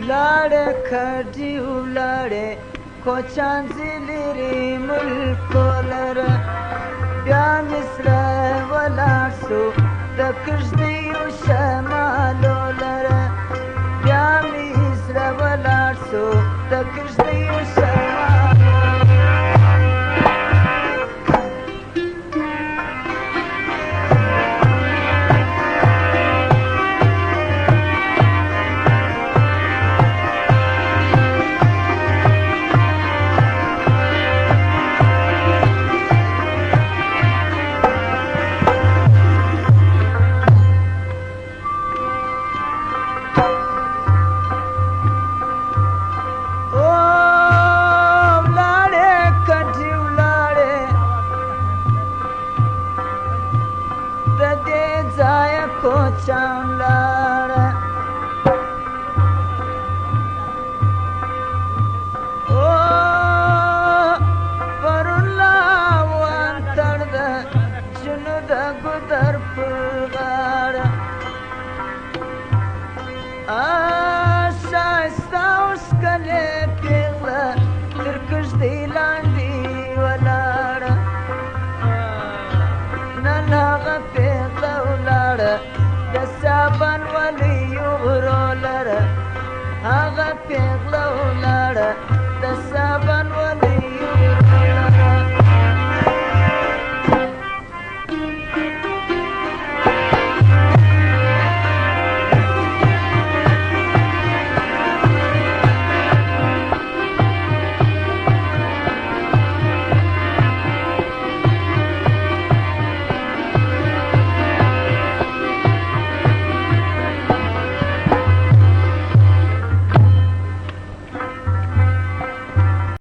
لاړه کډي ولاړې کوچان زلیري ملکو لره بیا مې سره ولاړ سو د کږدیو شمالو لره بیا مې سره ولاړ سو د کږدیو شمالو کوچان لاره او پرون لا وانتړ د جنو د ګودر په غاړه ښایسته اوس کلې پېغله تر کږدۍ لاندې ولاړه نن هغه پېغله ولاړه د سابن ولیو غرو لره هغه پېغله ولاړه